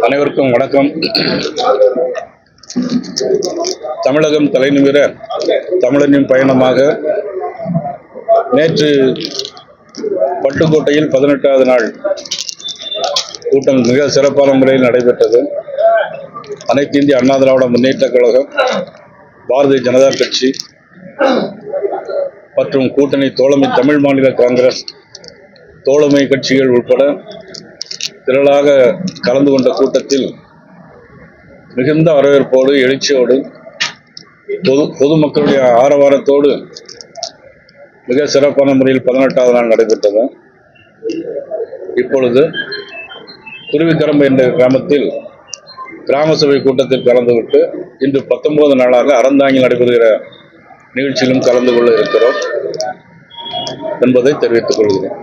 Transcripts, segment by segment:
அனைவருக்கும் வணக்கம். தமிழகம் தலைநிமிர தமிழனின் பயணமாக நேற்று பட்டுக்கோட்டையில் 18வது நாள் கூட்டம் மிக சிறப்பான முறையில் நடைபெற்றது. அனைத்து இந்திய அண்ணா திராவிட முன்னேற்ற கழகம், பாரதிய ஜனதா கட்சி மற்றும் கூட்டணி தோழமை தமிழ் மாநில காங்கிரஸ் தோழமை கட்சிகள் உட்பட திரளாக கலந்து கொண்ட கூட்டத்தில் மிகுந்த வரவேற்போடு, எழுச்சியோடு, பொதுமக்களுடைய ஆரவாரத்தோடு மிக சிறப்பான முறையில் 18வது நாள் நடைபெற்றது. இப்பொழுது குருவிக்கரம்பு என்ற கிராமத்தில் கிராம சபை கூட்டத்தில் கலந்துவிட்டு இன்று 19 நாளாக அறந்தாங்கில் நடைபெறுகிற நிகழ்ச்சியிலும் கலந்து கொள்ள இருக்கிறோம் என்பதை தெரிவித்துக் கொள்கிறேன்.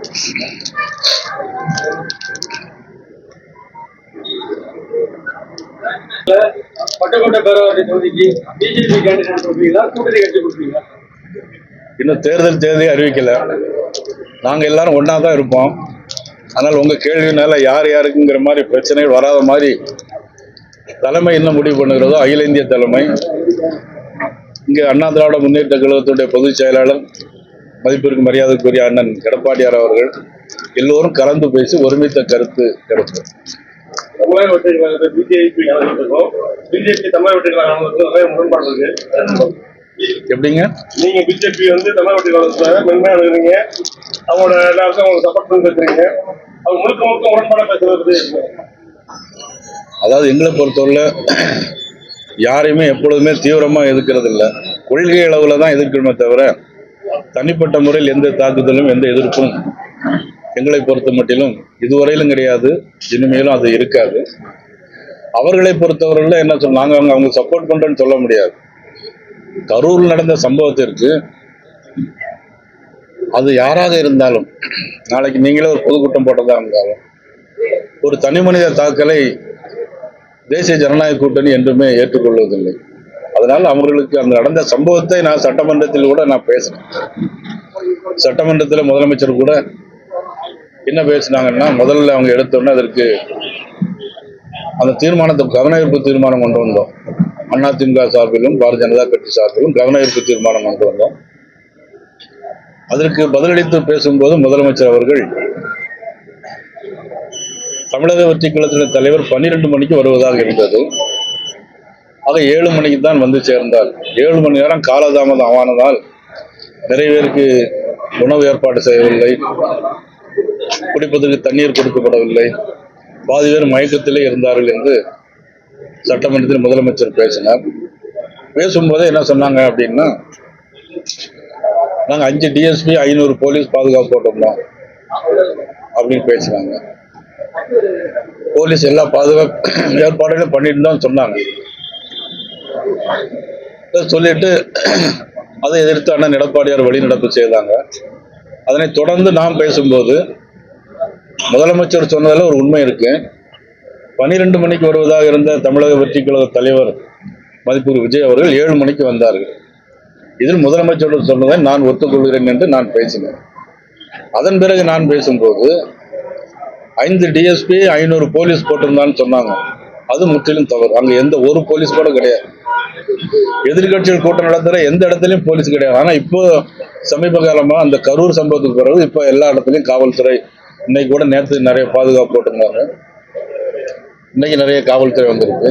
பட்டுக்கோட்டை பேரவாசி தொகுதிக்கு பிஜேபி கேண்டிடேட் கொடுப்பீங்களா, கூட்டணி கட்சி கொடுப்பீங்களா? இன்னும் தேர்தல் தேதி அறிவிக்கல. நாங்கள் எல்லாரும் ஒன்றா தான் இருப்போம். ஆனால் உங்கள் கேள்வினால யார் யாருக்குங்கிற மாதிரி பிரச்சனைகள் வராத மாதிரி தலைமை என்ன முடிவு பண்ணுகிறதோ அகில இந்திய தலைமை, இங்கே அண்ணா திராவிட முன்னேற்ற கழகத்துடைய பொதுச் செயலாளர் மதிப்பிற்கு மரியாதைக்குரிய அண்ணன் எடப்பாடியார் அவர்கள் எல்லோரும் கலந்து பேசி ஒருமித்த கருத்து கிடைக்கும். தமிழக வெற்றி கழகத்தை பிஜேபி தமிழக வெற்றி கழகம் நிறைய முரண்பாடு இருக்கு. எப்படிங்க? நீங்க பிஜேபி தமிழக வெற்றி கழகத்தை மென்மையா எழுதுறீங்க, அவங்களோட எல்லாருக்கும் அவங்க சப்போர்ட் பண்ணி பேசுறீங்க, அவங்க முழுக்க முழுக்க முரண்பாட பேசுறது. அதாவது எங்களை பொறுத்தவரை யாரையுமே எப்பொழுதுமே தீவிரமா எதிர்க்கிறது இல்லை, கொள்கை அளவுல தான் எதிர்க்கணுமே தவிர தனிப்பட்ட முறையில் எந்த தாக்குதலும் எந்த எதிர்ப்பும் எங்களை பொறுத்த மட்டிலும் இதுவரையிலும் கிடையாது, இனிமேலும் அது இருக்காது. அவர்களை பொறுத்தவரையில் என்ன சொல்ல, நாங்கள் அவங்க சப்போர்ட் பண்றோன்னு சொல்ல முடியாது. கரூரில் நடந்த சம்பவத்திற்கு அது யாராக இருந்தாலும், நாளைக்கு நீங்களே ஒரு பொதுக்கூட்டம் போட்டதா இருந்தாலும், ஒரு தனி மனித தாக்கலை தேசிய ஜனநாயக கூட்டணி என்றுமே ஏற்றுக்கொள்வதில்லை. அதனால அவர்களுக்கு அந்த நடந்த சம்பவத்தை நான் சட்டமன்றத்தில் கூட நான் பேசினேன். சட்டமன்றத்தில் முதலமைச்சர் கூட என்ன பேசினாங்கன்னா, முதல்ல அவங்க எடுத்தோன்னே அதற்கு அந்த தீர்மானத்தை கவனஈர்ப்பு தீர்மானம் கொண்டு வந்தோம். அதிமுக சார்பிலும் பாரதிய ஜனதா கட்சி சார்பிலும் கவனஈர்ப்பு தீர்மானம் கொண்டு வந்தோம். அதற்கு பதிலளித்து பேசும்போது முதலமைச்சர் அவர்கள் தமிழக வெற்றி கழகத்தின் தலைவர் 12 மணிக்கு வருவதாக இருந்தது. அதை 7 மணிக்கு தான் வந்து சேர்ந்தார். 7 மணி நேரம் காலதாமதம் ஆனதால் நிறைய பேருக்கு உணவு ஏற்பாடு செய்யவில்லை, குடிப்பதற்கு தண்ணீர் கொடுக்கப்படவில்லை, பாதி பேர் மயக்கத்திலே இருந்தார்கள் என்று சட்டமன்றத்தில் முதலமைச்சர் பேசினார். பேசும்போதே என்ன சொன்னாங்க அப்படின்னா, நாங்கள் 5 டிஎஸ்பி 500 போலீஸ் பாதுகாப்பு போட்டிருந்தோம் அப்படின்னு பேசினாங்க. போலீஸ் எல்லா பாதுகாப்பு ஏற்பாடுகளும் பண்ணிட்டு தான் சொன்னாங்க. சொல்லிட்டு அதை எதிர்த்து அண்ணன் எடப்பாடியார் வெளிநடப்பு செய்தாங்க. அதனை தொடர்ந்து நாம் பேசும்போது முதலமைச்சர் சொன்னதில் ஒரு உண்மை இருக்கு. 12 மணிக்கு வருவதாக இருந்த தமிழக வெற்றி கழக தலைவர் மதிப்பூர் விஜய் அவர்கள் 7 மணிக்கு வந்தார்கள். இதில் முதலமைச்சர் சொன்னதை நான் ஒத்துக்கொள்கிறேன் என்று நான் பேசினேன். அதன் பிறகு நான் பேசும்போது 5 டிஎஸ்பி 500 போலீஸ் போட்டிருந்தான்னு சொன்னாங்க. அது முற்றிலும் தவறு. அங்க எந்த ஒரு போலீஸ் கூட கிடையாது. எதிர்கட்சிகள் கூட்டம் நடத்துற எந்த இடத்துலயும் போலீஸ் கிடையாது. ஆனா இப்போ சமீப காலமா அந்த கரூர் சம்பவத்துக்கு பிறகு இப்போ எல்லா இடத்துலயும் காவல்துறை, இன்னைக்கு கூட நேற்று நிறைய பாதுகாப்பு போட்டிருந்தாங்க, இன்னைக்கு நிறைய காவல்துறை வந்திருக்கு.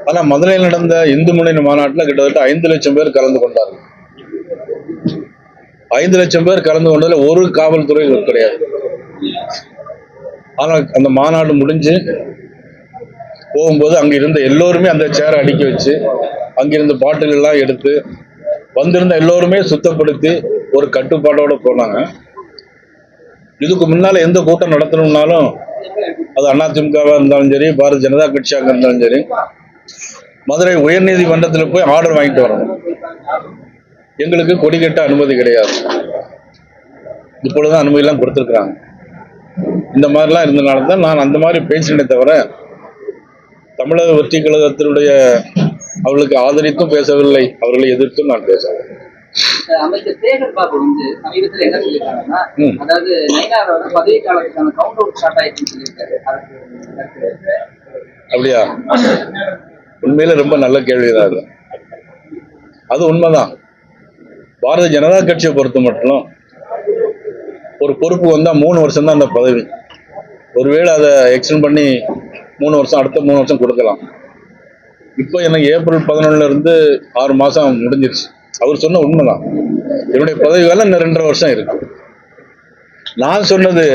ஆனா மதுரையில் நடந்த இந்து முன்னணி மாநாட்டில் கிட்டத்தட்ட 5 லட்சம் பேர் கலந்து கொண்டார்கள். 5 லட்சம் பேர் கலந்து கொண்டதில் ஒரு காவல்துறை கிடையாது. ஆனால் அந்த மாநாடு முடிஞ்சு போகும்போது அங்க இருந்த எல்லோருமே அந்த சேரை அடுக்கி வச்சு அங்கிருந்த பாட்டில் எல்லாம் எடுத்து வந்திருந்த எல்லோருமே சுத்தப்படுத்தி ஒரு கட்டுப்பாட்டோட போனாங்க. இதுக்கு முன்னால எந்த கூட்டம் நடத்தணும்னாலும் அது அதிமுகவா இருந்தாலும் சரி, பாரதிய ஜனதா கட்சியாக இருந்தாலும் சரி, மதுரை உயர்நீதிமன்றத்தில் போய் ஆர்டர் வாங்கிட்டு வரணும். எங்களுக்கு கொடி கட்ட அனுமதி கிடையாது. இப்பொழுதுதான் அனுமதி எல்லாம் கொடுத்துருக்குறாங்க. இந்த மாதிரிலாம் இருந்தனால தான் நான் அந்த மாதிரி பேசினே தவிர தமிழக வெற்றி கழகத்தினுடைய அவர்களுக்கு ஆதரித்தும் பேசவில்லை, அவர்களை எதிர்த்தும் நான் பேசவில்லை. அமைச்சர் சேகர் பாபு சமீபத்தில் என்ன சொல்லியிருக்காங்கன்னா, அதாவது நயினாரோட பதவி காலத்துக்கான கவுண்ட் அவுட் ஸ்டார்ட் ஆயிடுச்சுன்னு சொல்லியிருக்காரு. அப்படியா? உண்மையில ரொம்ப நல்ல கேள்விதான் அது. அது உண்மைதான். பாரதிய ஜனதா கட்சியை பொறுத்த மட்டும் ஒரு பொறுப்பு வந்தா 3 வருஷம் தான் அந்த பதவி. ஒருவேளை அதை எக்ஸ்டெண்ட் பண்ணி 3 வருஷம், அடுத்த 3 வருஷம் கொடுக்கலாம். இப்போ எனக்கு ஏப்ரல் 11 இருந்து 6 மாசம் முடிஞ்சிருச்சு. அவர் சொன்ன உண்மைதான். என்னுடைய பதவி காலம் இன்னும் 2.5 வருஷம் இருக்கு. நான் சொன்னது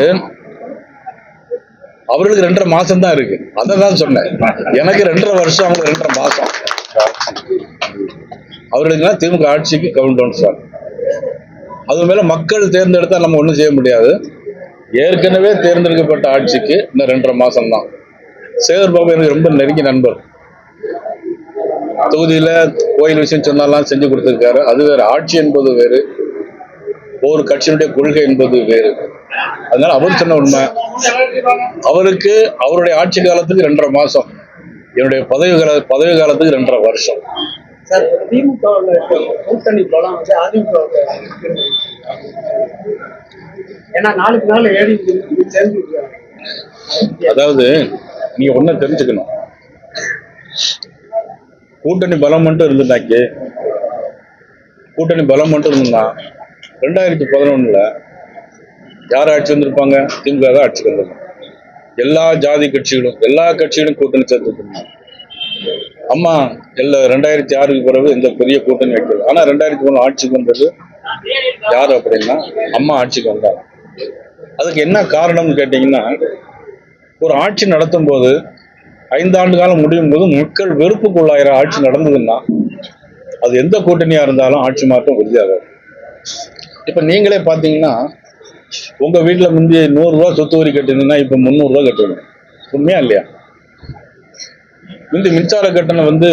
அவர்களுக்கு 2.5 மாசம் தான் இருக்கு. அதை தான் சொன்னேன். எனக்கு 2.5 வருஷம், அவங்களுக்கு 2.5 மாசம். அவர்களுக்குலாம் திமுக ஆட்சிக்கு கவுண்டவுன் சார். அது மேல மக்கள் தேர்ந்தெடுத்தா நம்ம ஒண்ணும் செய்ய முடியாது. ஏற்கனவே தேர்ந்தெடுக்கப்பட்ட ஆட்சிக்கு இன்னும் 2.5 மாசம் தான். சேகர் பாபு எனக்கு ரொம்ப நெருங்கிய நண்பர். தொகுதியில கோயில் விஷயம் சொன்னாலாம் செஞ்சு கொடுத்திருக்காரு. அது வேற. ஆட்சி என்பது வேறு, ஒவ்வொரு கட்சியினுடைய கொள்கை என்பது வேறு. அதனால அவர் சொன்ன உண்மை. அவருக்கு அவருடைய ஆட்சி காலத்துக்கு 2.5 மாசம், என்னுடைய பதவி காலத்துக்கு 2.5 வருஷம். சார், திமுக கூட்டணி பலம் வந்து அதிமுக ஏன்னா நாளுக்கு நாள் ஏறி சேர்ந்து. அதாவது நீங்க ஒன்னும் தெரிஞ்சுக்கணும். கூட்டணி பலம் மட்டும் இருந்துட்டாக்கி, கூட்டணி பலம் மட்டும் இருந்தா 2011 யார் ஆட்சி வந்திருப்பாங்க? திமுக தான் ஆட்சிக்கு வந்திருப்பாங்க. எல்லா ஜாதி கட்சிகளும் கூட்டணி சேர்த்துருந்தாங்க. அம்மா 2006க்கு பிறகு எந்த பெரிய கூட்டணி வைக்கல. ஆனா 2003 ஆட்சிக்கு வந்தது யாரு அப்படின்னா அம்மா ஆட்சிக்கு வந்தாங்க. அதுக்கு என்ன காரணம்னு கேட்டீங்கன்னா, ஒரு ஆட்சி நடத்தும் போது 5 ஆண்டு காலம் முடியும் போது மக்கள் வெறுப்புக்குள்ளாயிர ஆட்சி நடந்ததுன்னா அது எந்த கூட்டணியா இருந்தாலும் ஆட்சி மாற்றம் உறுதியாகும். இப்ப நீங்களே பாத்தீங்கன்னா, உங்க வீட்டுல முந்தைய 100 ரூபாய் சொத்து வரி கட்டினீங்கன்னா இப்ப 300 ரூபாய் கட்டணும். உண்மையா இல்லையா? இந்த மின்சார கட்டணம் வந்து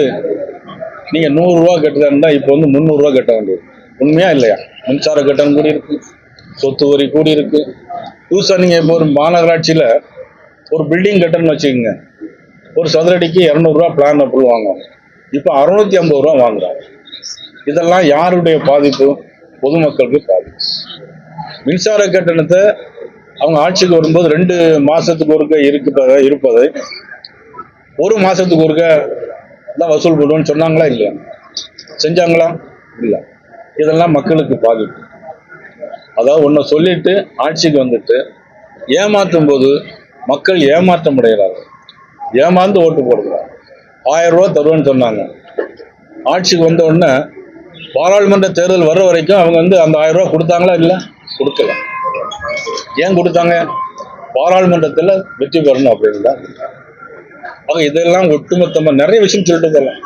நீங்க 100 ரூபாய் கட்டுறதா இருந்தா இப்ப வந்து 300 ரூபாய் கட்ட வேண்டியது. உண்மையா இல்லையா? மின்சார கட்டணம் கூடி இருக்கு, சொத்து வரி கூடி இருக்கு. புதுசா நீங்க இப்போ ஒரு மாநகராட்சியில ஒரு பில்டிங் கட்டணும்னு வச்சுக்கோங்க, ஒரு சதுரடிக்கு 200 ரூபாய் பிளான் அப்ரூவல் வாங்குவாங்க. இப்ப 650 ரூபாய் வாங்குறாங்க. இதெல்லாம் யாருடைய பாதிப்பு? பொதுமக்களுக்கு பாதிப்பு. மின்சார கட்டணத்தை அவங்க ஆட்சிக்கு வரும்போது 2 மாசத்துக்கு ஒருக்க இருப்பதை 1 மாசத்துக்கு ஒருக்க தான் வசூல் பண்ணுவோம்னு சொன்னாங்களா? இல்லையா? செஞ்சாங்களா? இல்ல. இதெல்லாம் மக்களுக்கு பாதிப்பு. அதாவது ஒன்ன சொல்லிட்டு ஆட்சிக்கு வந்துட்டு ஏமாற்றும் போது மக்கள் ஏமாற்றம் அடைகிறார்கள். ஏமாந்து ஓட்டு போடுறாங்க. 1000 ரூபாய் தருவேன்னு சொன்னாங்க. ஆட்சிக்கு வந்த உடனே பாராளுமன்ற தேர்தல் வர்ற வரைக்கும் அவங்க வந்து அந்த 1000 ரூபாய் கொடுத்தாங்களா? இல்ல, கொடுக்கல. ஏன் கொடுத்தாங்க? பாராளுமன்றத்தில் வெற்றி பெறணும் அப்படின்னு. ஆக இதெல்லாம் ஒட்டுமொத்தமா நிறைய விஷயம் சொல்லிட்டு போகலாம்.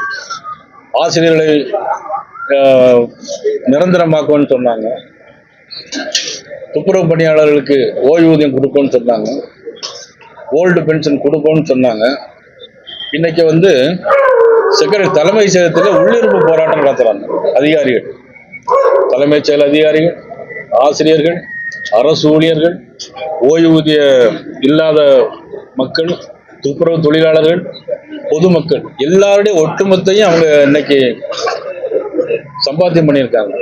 ஆசிரியர்களை நிரந்தரமாக்கும்னு சொன்னாங்க. துப்புரவு பணியாளர்களுக்கு ஓய்வூதியம் கொடுக்கும்னு சொன்னாங்க. ஓல்டு பென்ஷன் கொடுப்போம்னு சொன்னாங்க. இன்னைக்கு வந்து தலைமை செயலகத்தில் உள்ளிருப்பு போராட்டம் நடத்துறாங்க அதிகாரிகள். தலைமைச் செயல் அதிகாரிகள், ஆசிரியர்கள், அரசு ஊழியர்கள், ஓய்வூதிய இல்லாத மக்கள், துப்புரவு தொழிலாளர்கள், பொதுமக்கள் எல்லாருடைய ஒட்டுமொத்தையும் அவங்க இன்னைக்கு சம்பாத்தியம் பண்ணியிருக்காங்க.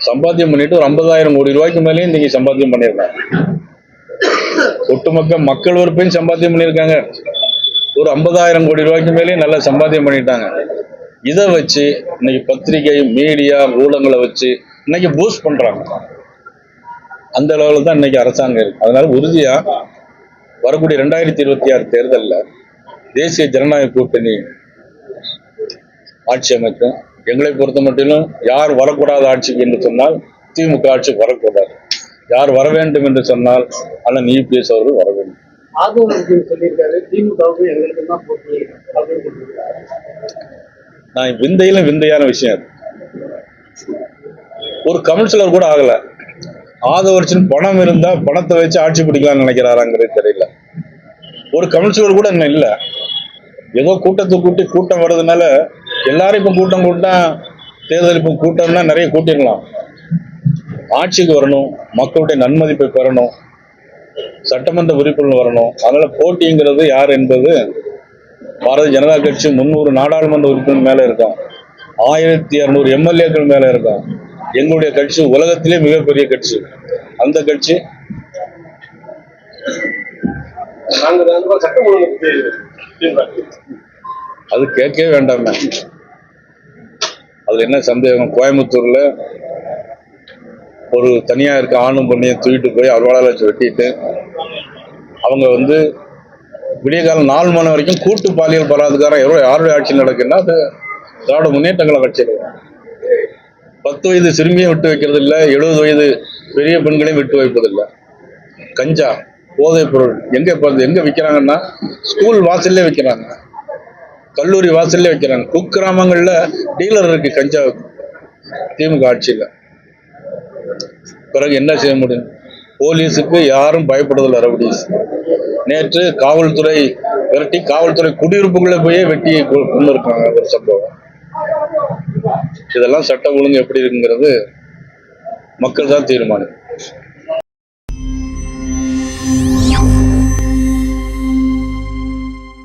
சம்பாத்தியம் பண்ணிட்டு ஒரு 50,000 கோடி ரூபாய்க்கு மேலேயும் இன்னைக்கு சம்பாத்தியம் பண்ணியிருக்காங்க. ஒட்டுமொத்த மக்கள் உறுப்பையும் சம்பாத்தியம் பண்ணியிருக்காங்க. ஒரு 50,000 கோடி ரூபாய்க்கு மேலேயும் நல்லா சம்பாத்தியம் பண்ணிட்டாங்க. இதை வச்சு இன்னைக்கு பத்திரிகை, மீடியா, ஊடகங்களை வச்சு இன்னைக்கு பூஸ்ட் பண்றாங்க. அந்த அளவுல தான் இன்னைக்கு அரசாங்கம் இருக்கு. அதனால உறுதியா வரக்கூடிய 2026 தேர்தலில் தேசிய ஜனநாயக கூட்டணி ஆட்சி அமைக்கும். எங்களை பொறுத்த மட்டிலும் யார் வரக்கூடாத ஆட்சிக்கு என்று சொன்னால் திமுக ஆட்சிக்கு வரக்கூடாது. யார் வர வேண்டும் என்று சொன்னால் அண்ணன் இபிஎஸ் அவர்கள் வர வேண்டும். சொல்லியிருக்காரு, திமுகவுக்கு எங்களுக்கு தான் போட்டி அப்படின்னு சொல்லியிருக்காரு. நான் விந்தையான விஷயம். ஒரு கவுன்சிலர் கூட ஆகல. ஆதவர்ச்சின் பணம் இருந்தா பணத்தை வச்சு ஆட்சி பிடிக்கலாம்னு நினைக்கிறாராங்கிறது தெரியல. ஒரு கவுன்சிலர் கூட இன்னும் இல்ல. ஏதோ கூட்டத்தை கூட்டம் வர்றதுனால எல்லாரும் இப்ப கூட்டம் தேர்தல் இப்ப கூட்டம்னா நிறைய கூட்டிடலாம். ஆட்சிக்கு வரணும், மக்களுடைய நன்மதிப்பை பெறணும், சட்டமன்ற உறுப்பினர் வரணும். அதனால போட்டிங்கிறது யார் என்பது பாரதிய ஜனதா கட்சி 300 நாடாளுமன்ற உறுப்பினர் மேல இருக்கும், 1200 எம்எல்ஏக்கள் மேல இருக்கும். எங்களுடைய கட்சி உலகத்திலே மிகப்பெரிய கட்சி. அந்த கட்சி நாங்க சட்டம் ஒழுங்கு திமுக. அது கேட்கவே வேண்டாமே. அதுல என்ன சந்தேகம்? கோயம்புத்தூர்ல ஒரு தனியா இருக்க ஆணும் பொண்ணையும் தூக்கிட்டு போய் அருவாளால வச்சு வெட்டிட்டு அவங்க விடிய காலம் 4 மணி வரைக்கும் கூட்டு பாலியல் பலாத்காரம் யாருடைய ஆட்சி நடக்குன்னா அது திராவிட முன்னேற்ற கழக கட்சியில். 10 வயது சிறுமியை விட்டு வைக்கிறது இல்லை, 70 வயது பெரிய பெண்களையும் விட்டு வைப்பதில்லை. கஞ்சா போதைப் பொருள் எங்க விற்கிறாங்கன்னா ஸ்கூல் வாசல்லே விற்கிறாங்க, கல்லூரி வாசல்லே வைக்கிறாங்க. குக்கிராமங்கள்ல டீலர் இருக்கு கஞ்சா திமுக ஆட்சியில. பிறகு என்ன செய்ய முடியும்? போலீஸுக்கு யாரும் பயப்படுவதில்லை. ரவுடிஸ் நேற்று காவல்துறை விரட்டி காவல்துறை குடியிருப்புக்குள்ள போய் வெட்டி கொண்டு இருக்காங்க ஒரு சம்பவம். இதெல்லாம் சட்டம் ஒழுங்கு எப்படி இருக்குங்கிறது மக்கள் தான் தீர்மானம்.